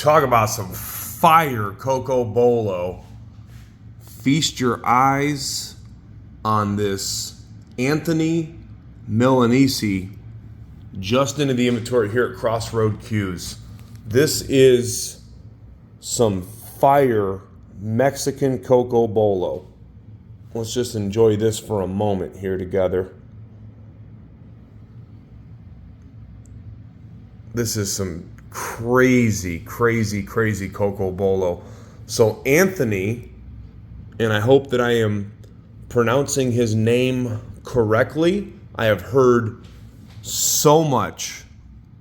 Talk about some fire Cocobolo. Feast your eyes on this Anthony Milanesi just into the inventory here at Crossroad Cues. This is some fire Mexican Cocobolo. Let's just enjoy this for a moment here together. This is some crazy Cocobolo. So Anthony, and I hope that I am pronouncing his name correctly. I have heard so much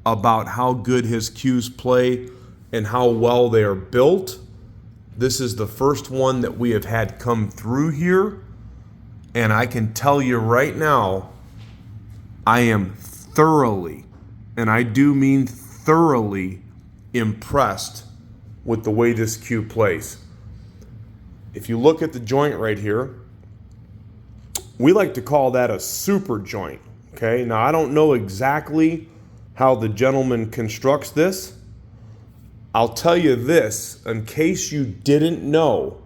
about how good his cues play and how well they are built. This is the first one that we have had come through here, and I can tell you right now, I am thoroughly, and I do mean thoroughly, impressed with the way this cue plays. If you look at the joint right here, we like to call that a super joint. Okay, now I don't know exactly how the gentleman constructs this. I'll tell you this, in case you didn't know,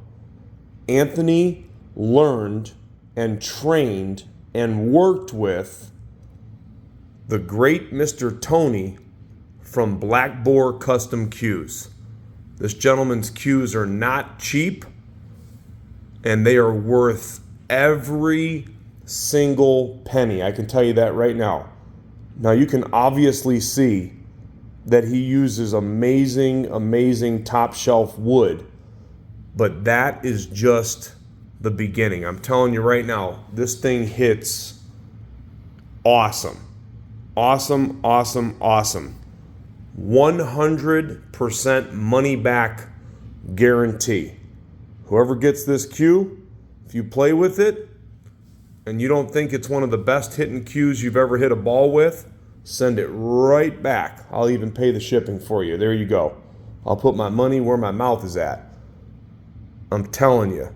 Anthony learned and trained and worked with the great Mr. Tony from Black Boar Custom Cues. This gentleman's cues are not cheap, and they are worth every single penny. I can tell you that right now. Now you can obviously see that he uses amazing top shelf wood, but that is just the beginning. I'm telling you right now, this thing hits awesome. 100% money back guarantee. Whoever gets this cue, if you play with it and you don't think it's one of the best hitting cues you've ever hit a ball with, send it right back. I'll even pay the shipping for you. There you go. I'll put my money where my mouth is at. I'm telling you,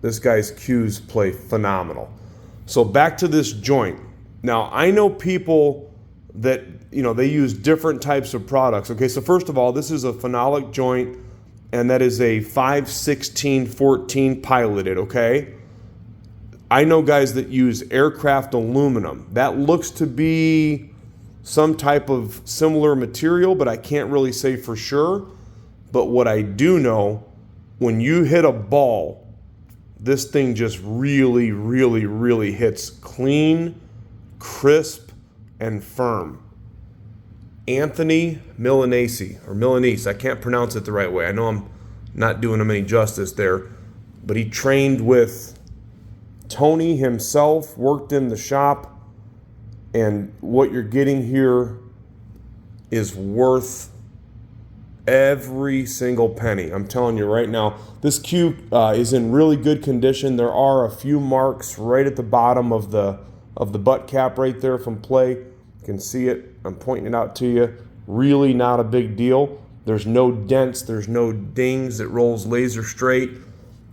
this guy's cues play phenomenal. So back to this joint. Now, I know people that, they use different types of products. Okay, so first of all, this is a phenolic joint, and that is a 5/16/14 piloted, okay? I know guys that use aircraft aluminum. That looks to be some type of similar material, but I can't really say for sure. But what I do know, when you hit a ball, this thing just really hits clean, crisp, and firm. Anthony Milanesi, or Milanese, I can't pronounce it the right way. I know I'm not doing him any justice there, but he trained with Tony himself, worked in the shop, and what you're getting here is worth every single penny. I'm telling you right now, this cue is in really good condition. There are a few marks right at the bottom of the butt cap right there from play. You can see it. I'm pointing it out to you. Really not a big deal. There's no dents. There's no dings. It rolls laser straight.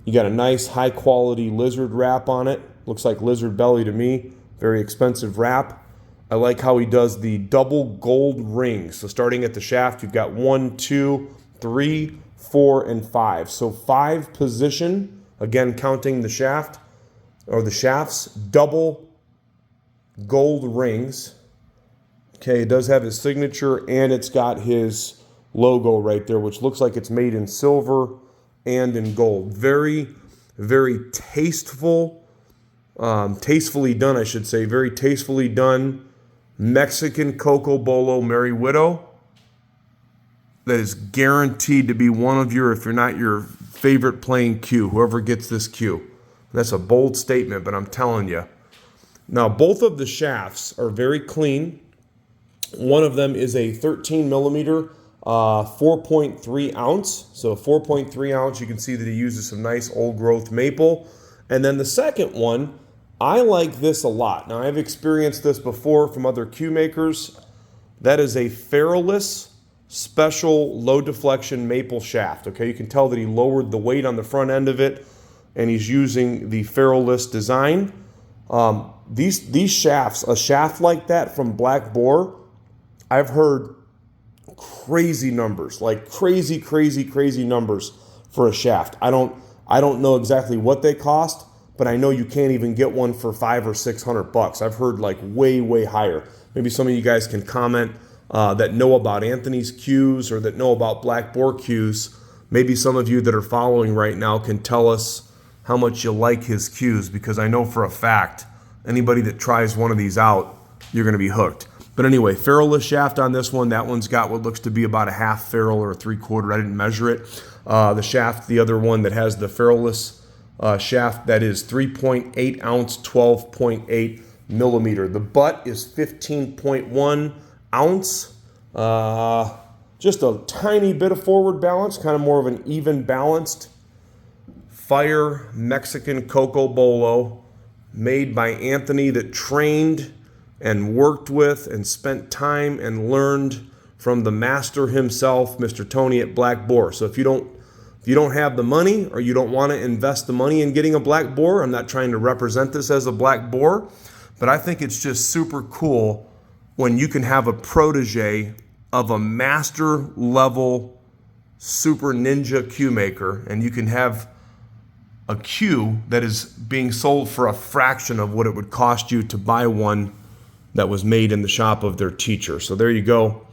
You got a nice high quality lizard wrap on it. Looks like lizard belly to me. Very expensive wrap. I like how he does the double gold rings. So starting at the shaft, you've got 1, 2, 3, 4, and 5. So 5 position, again counting the shaft or the shafts, double gold rings. Okay, it does have his signature, and it's got his logo right there, which looks like it's made in silver and in gold. Very tasteful, tastefully done, I should say. Very tastefully done Mexican Cocobolo Merry Widow. That is guaranteed to be one of your, if you're not your favorite playing cue, whoever gets this cue. That's a bold statement, but I'm telling you. Now, both of the shafts are very clean. One of them is a 13 millimeter, 4.3 ounce. So 4.3 ounce, you can see that he uses some nice old growth maple. And then the second one, I like this a lot. Now, I've experienced this before from other cue makers. That is a ferruleless special low deflection maple shaft. Okay, you can tell that he lowered the weight on the front end of it, and he's using the ferruleless design. These shafts, a shaft like that from Black Boar, I've heard crazy numbers, like crazy, crazy, crazy numbers for a shaft. I don't know exactly what they cost, but I know you can't even get one for $500 or $600. I've heard like way, way higher. Maybe some of you guys can comment that know about Anthony's cues or that know about Black Boar cues. Maybe some of you that are following right now can tell us how much you like his cues, because I know for a fact anybody that tries one of these out, you're going to be hooked. But anyway, ferruleless shaft on this one. That one's got what looks to be about a half ferrule or a 3/4. I didn't measure it. The shaft, the other one that has the ferruleless shaft, that is 3.8 ounce, 12.8 millimeter. The butt is 15.1 ounce. Just a tiny bit of forward balance, kind of more of an even balanced fire Mexican Cocobolo made by Anthony, that trained and worked with and spent time and learned from the master himself, Mr. Tony at Black Boar. So if you don't have the money, or you don't want to invest the money in getting a Black Boar, I'm not trying to represent this as a Black Boar, but I think it's just super cool when you can have a protege of a master level super ninja cue maker, and you can have a cue that is being sold for a fraction of what it would cost you to buy one that was made in the shop of their teacher. So there you go.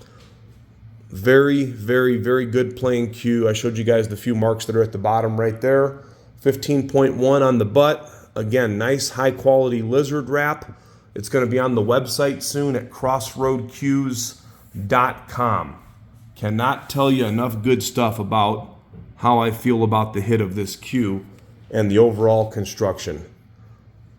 Very, very, very good playing cue. I showed you guys the few marks that are at the bottom right there. 15.1 on the butt. Again, nice high quality lizard wrap. It's going to be on the website soon at crossroadcues.com. Cannot tell you enough good stuff about how I feel about the hit of this cue and the overall construction.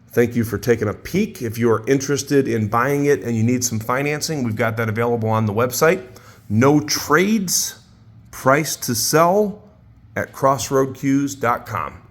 Thank you for taking a peek. If you are interested in buying it and you need some financing, we've got that available on the website. No trades, price to sell at crossroadcues.com.